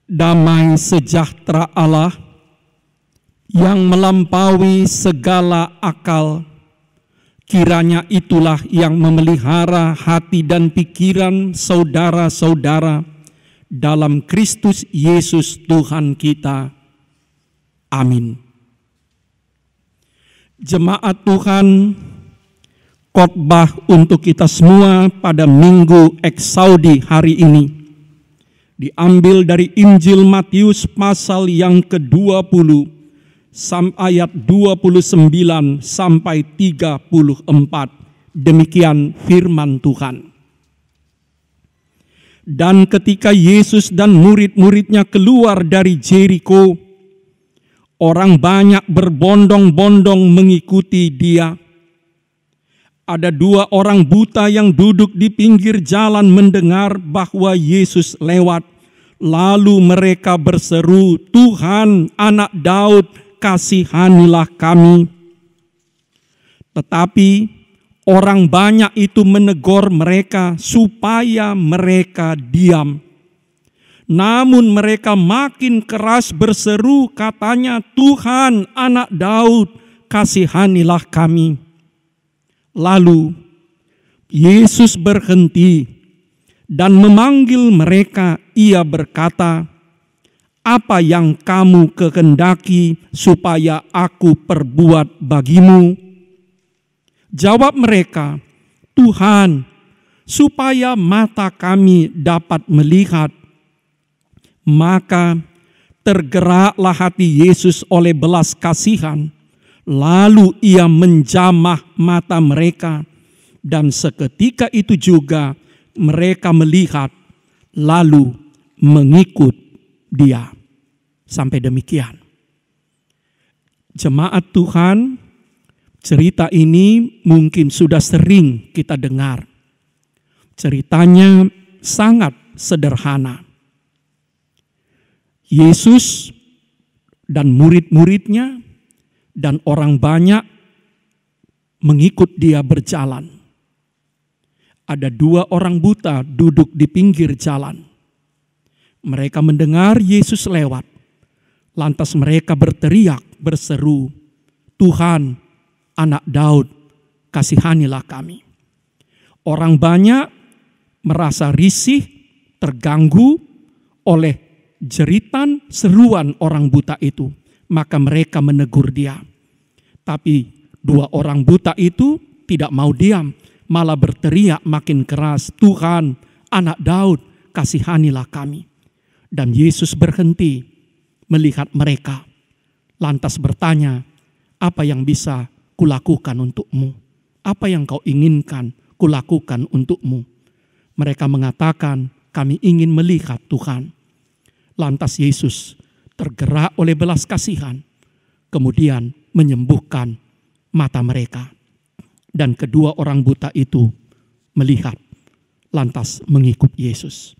Damai sejahtera Allah yang melampaui segala akal, kiranya itulah yang memelihara hati dan pikiran saudara-saudara dalam Kristus Yesus Tuhan kita. Amin. Jemaat Tuhan, khotbah untuk kita semua pada Minggu Eksaudi hari ini diambil dari Injil Matius pasal yang ke-20 ayat 29 sampai 34. Demikian firman Tuhan. Dan ketika Yesus dan murid-muridnya keluar dari Jeriko, orang banyak berbondong-bondong mengikuti dia. Ada 2 orang buta yang duduk di pinggir jalan mendengar bahwa Yesus lewat. Lalu mereka berseru, "Tuhan, Anak Daud, kasihanilah kami." Tetapi orang banyak itu menegur mereka supaya mereka diam. Namun mereka makin keras berseru, katanya, "Tuhan, Anak Daud, kasihanilah kami." Lalu Yesus berhenti dan memanggil mereka. Ia berkata, "Apa yang kamu kehendaki supaya aku perbuat bagimu?" Jawab mereka, "Tuhan, supaya mata kami dapat melihat." Maka tergeraklah hati Yesus oleh belas kasihan. Lalu ia menjamah mata mereka, dan seketika itu juga mereka melihat, lalu mengikut dia. Sampai demikian. Jemaat Tuhan, cerita ini mungkin sudah sering kita dengar. Ceritanya sangat sederhana. Yesus dan murid-muridnya dan orang banyak mengikut dia berjalan. Ada 2 orang buta duduk di pinggir jalan. Mereka mendengar Yesus lewat. Lantas mereka berteriak, berseru, "Tuhan, Anak Daud, kasihanilah kami." Orang banyak merasa risih, terganggu oleh jeritan seruan orang buta itu. Maka mereka menegur dia. Tapi 2 orang buta itu tidak mau diam, malah berteriak makin keras, "Tuhan, Anak Daud, kasihanilah kami." Dan Yesus berhenti melihat mereka, lantas bertanya, "Apa yang bisa kulakukan untukmu? Apa yang kau inginkan kulakukan untukmu?" Mereka mengatakan, "Kami ingin melihat Tuhan." Lantas Yesus tergerak oleh belas kasihan, kemudian menyembuhkan mata mereka. Dan kedua orang buta itu melihat, lantas mengikut Yesus.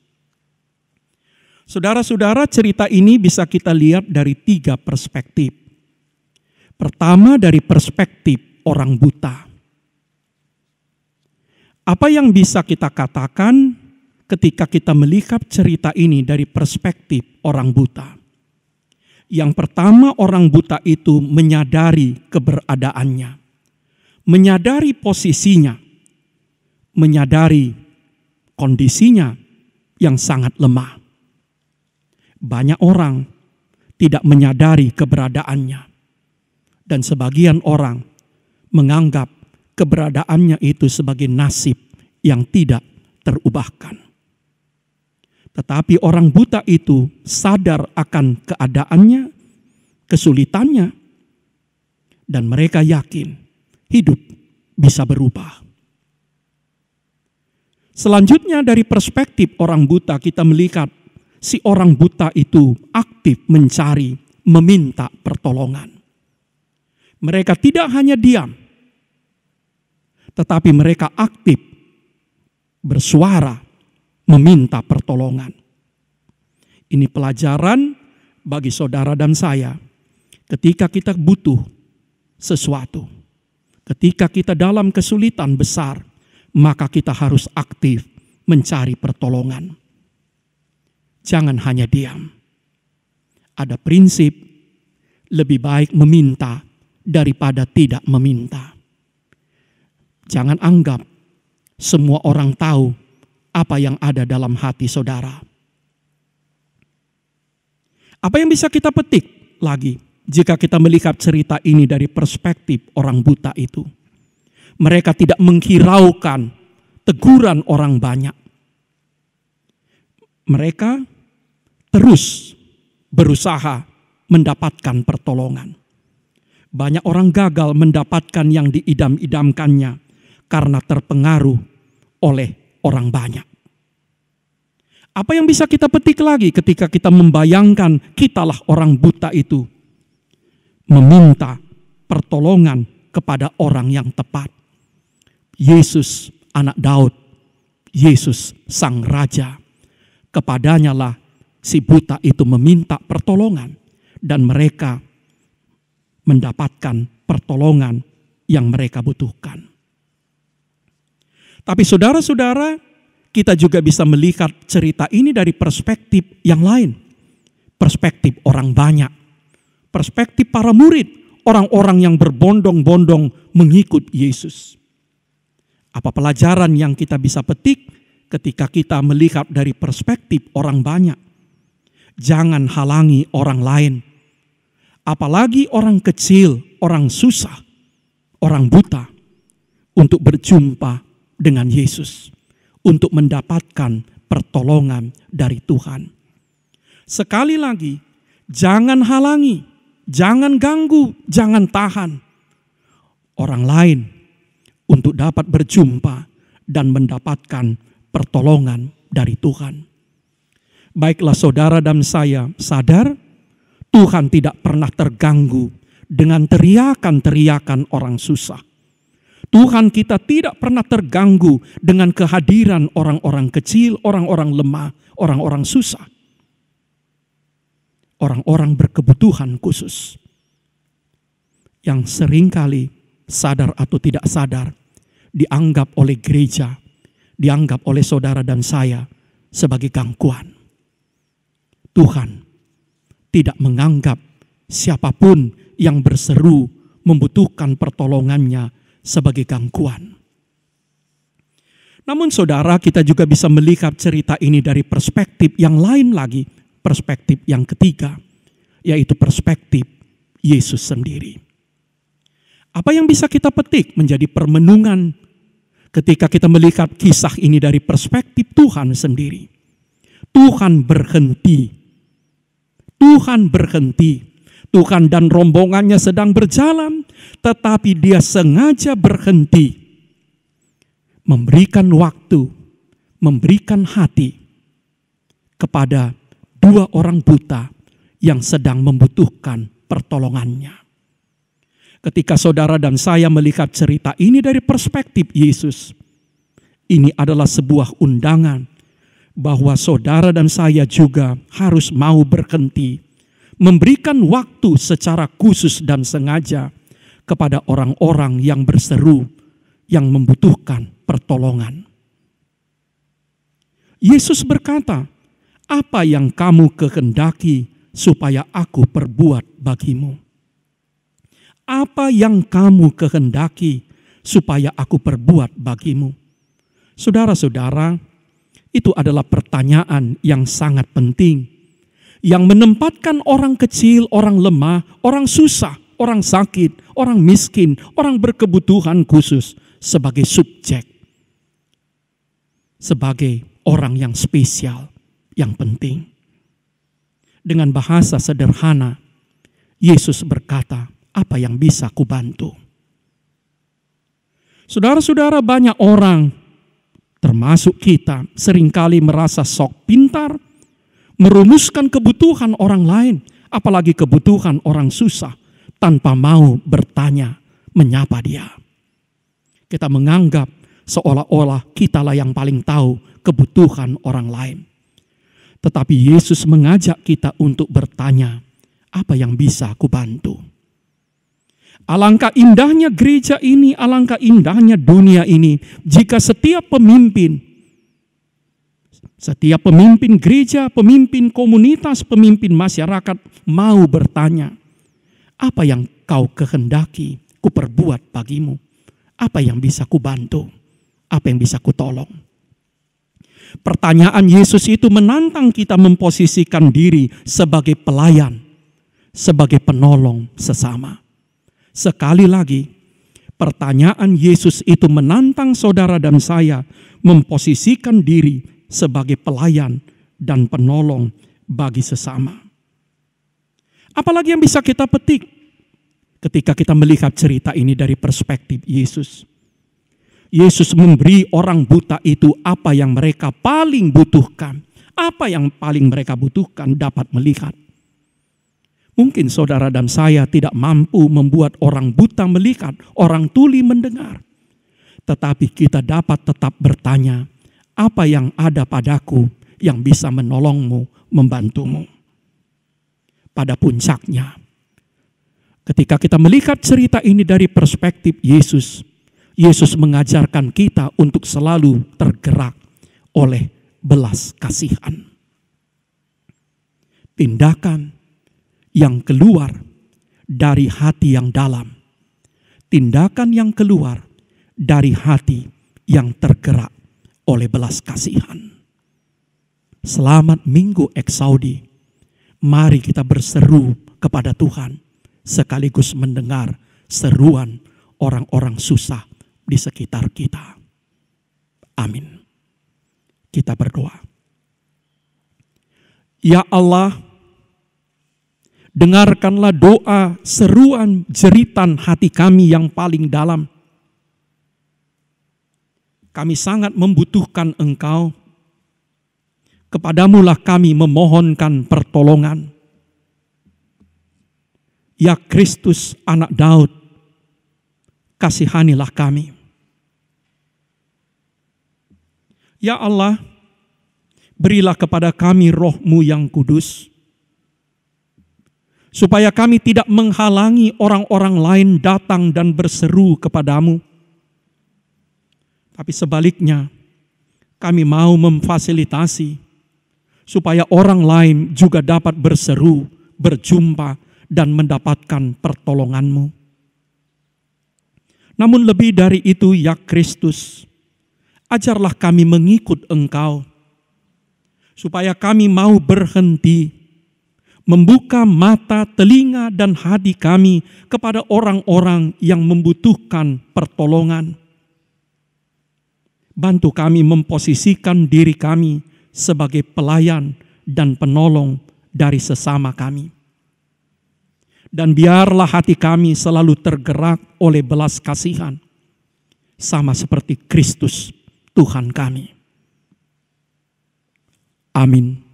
Saudara-saudara, cerita ini bisa kita lihat dari 3 perspektif. Pertama, dari perspektif orang buta. Apa yang bisa kita katakan ketika kita melihat cerita ini dari perspektif orang buta? Yang pertama, orang buta itu menyadari keberadaannya, menyadari posisinya, menyadari kondisinya yang sangat lemah. Banyak orang tidak menyadari keberadaannya, dan sebagian orang menganggap keberadaannya itu sebagai nasib yang tidak terubahkan. Tetapi orang buta itu sadar akan keadaannya, kesulitannya, dan mereka yakin hidup bisa berubah. Selanjutnya, dari perspektif orang buta, kita melihat si orang buta itu aktif mencari, meminta pertolongan. Mereka tidak hanya diam, tetapi mereka aktif bersuara, meminta pertolongan. Ini pelajaran bagi saudara dan saya. Ketika kita butuh sesuatu, ketika kita dalam kesulitan besar, maka kita harus aktif mencari pertolongan. Jangan hanya diam. Ada prinsip lebih baik meminta daripada tidak meminta. Jangan anggap semua orang tahu apa yang ada dalam hati saudara. Apa yang bisa kita petik lagi jika kita melihat cerita ini dari perspektif orang buta itu? Mereka tidak menghiraukan teguran orang banyak. Mereka terus berusaha mendapatkan pertolongan. Banyak orang gagal mendapatkan yang diidam-idamkannya karena terpengaruh oleh orang banyak. Apa yang bisa kita petik lagi ketika kita membayangkan kitalah orang buta itu meminta pertolongan kepada orang yang tepat. Yesus anak Daud, Yesus sang raja. Kepadanya lah si buta itu meminta pertolongan dan mereka mendapatkan pertolongan yang mereka butuhkan. Tapi saudara-saudara, kita juga bisa melihat cerita ini dari perspektif yang lain. Perspektif orang banyak. Perspektif para murid. Orang-orang yang berbondong-bondong mengikut Yesus. Apa pelajaran yang kita bisa petik ketika kita melihat dari perspektif orang banyak? Jangan halangi orang lain. Apalagi orang kecil, orang susah, orang buta. Untuk berjumpa dengan Yesus. Untuk mendapatkan pertolongan dari Tuhan. Sekali lagi, jangan halangi, jangan ganggu, jangan tahan orang lain untuk dapat berjumpa dan mendapatkan pertolongan dari Tuhan. Baiklah saudara dan saya sadar, Tuhan tidak pernah terganggu dengan teriakan-teriakan orang susah. Tuhan kita tidak pernah terganggu dengan kehadiran orang-orang kecil, orang-orang lemah, orang-orang susah. Orang-orang berkebutuhan khusus. Yang seringkali sadar atau tidak sadar dianggap oleh gereja, dianggap oleh saudara dan saya sebagai gangguan. Tuhan tidak menganggap siapapun yang berseru membutuhkan pertolongannya sebagai gangguan. Namun saudara, kita juga bisa melihat cerita ini dari perspektif yang lain lagi, perspektif yang ketiga, yaitu perspektif Yesus sendiri. Apa yang bisa kita petik menjadi permenungan ketika kita melihat kisah ini dari perspektif Tuhan sendiri? Tuhan berhenti. Tuhan berhenti. Tuhan dan rombongannya sedang berjalan, tetapi dia sengaja berhenti. Memberikan waktu, memberikan hati kepada dua orang buta yang sedang membutuhkan pertolongannya. Ketika saudara dan saya melihat cerita ini dari perspektif Yesus, ini adalah sebuah undangan bahwa saudara dan saya juga harus mau berhenti, memberikan waktu secara khusus dan sengaja kepada orang-orang yang berseru, yang membutuhkan pertolongan. Yesus berkata, "Apa yang kamu kehendaki supaya aku perbuat bagimu? Apa yang kamu kehendaki supaya aku perbuat bagimu?" Saudara-saudara, itu adalah pertanyaan yang sangat penting, yang menempatkan orang kecil, orang lemah, orang susah, orang sakit, orang miskin, orang berkebutuhan khusus sebagai subjek. Sebagai orang yang spesial, yang penting. Dengan bahasa sederhana, Yesus berkata, "Apa yang bisa kubantu?" Saudara-saudara, banyak orang, termasuk kita, seringkali merasa sok pintar, merumuskan kebutuhan orang lain, apalagi kebutuhan orang susah, tanpa mau bertanya, menyapa dia. Kita menganggap seolah-olah kitalah yang paling tahu kebutuhan orang lain. Tetapi Yesus mengajak kita untuk bertanya, apa yang bisa aku bantu? Alangkah indahnya gereja ini, alangkah indahnya dunia ini, jika setiap pemimpin, Setiap pemimpin gereja, pemimpin komunitas, pemimpin masyarakat mau bertanya, apa yang kau kehendaki ku perbuat bagimu? Apa yang bisa ku bantu? Apa yang bisa ku tolong? Pertanyaan Yesus itu menantang kita memposisikan diri sebagai pelayan, sebagai penolong sesama. Sekali lagi, pertanyaan Yesus itu menantang saudara dan saya memposisikan diri sebagai pelayan dan penolong bagi sesama. Apalagi yang bisa kita petik ketika kita melihat cerita ini dari perspektif Yesus. Yesus memberi orang buta itu apa yang mereka paling butuhkan. Apa yang paling mereka butuhkan dapat melihat. Mungkin saudara dan saya tidak mampu membuat orang buta melihat, orang tuli mendengar. Tetapi kita dapat tetap bertanya, apa yang ada padaku yang bisa menolongmu, membantumu. Pada puncaknya, ketika kita melihat cerita ini dari perspektif Yesus, Yesus mengajarkan kita untuk selalu tergerak oleh belas kasihan. Tindakan yang keluar dari hati yang dalam. Tindakan yang keluar dari hati yang tergerak oleh belas kasihan. Selamat Minggu Eksaudi. Mari kita berseru kepada Tuhan sekaligus mendengar seruan orang-orang susah di sekitar kita. Amin. Kita berdoa. Ya Allah, dengarkanlah doa, seruan, jeritan hati kami yang paling dalam. Kami sangat membutuhkan Engkau. Kepadamulah kami memohonkan pertolongan. Ya Kristus, anak Daud, kasihanilah kami. Ya Allah, berilah kepada kami Roh-Mu yang kudus, supaya kami tidak menghalangi orang-orang lain datang dan berseru kepadamu. Tapi sebaliknya, kami mau memfasilitasi supaya orang lain juga dapat berseru, berjumpa, dan mendapatkan pertolongan-Mu. Namun lebih dari itu, ya Kristus, ajarlah kami mengikut Engkau, supaya kami mau berhenti, membuka mata, telinga, dan hati kami kepada orang-orang yang membutuhkan pertolongan. Bantu kami memposisikan diri kami sebagai pelayan dan penolong dari sesama kami. Dan biarlah hati kami selalu tergerak oleh belas kasihan, sama seperti Kristus Tuhan kami. Amin.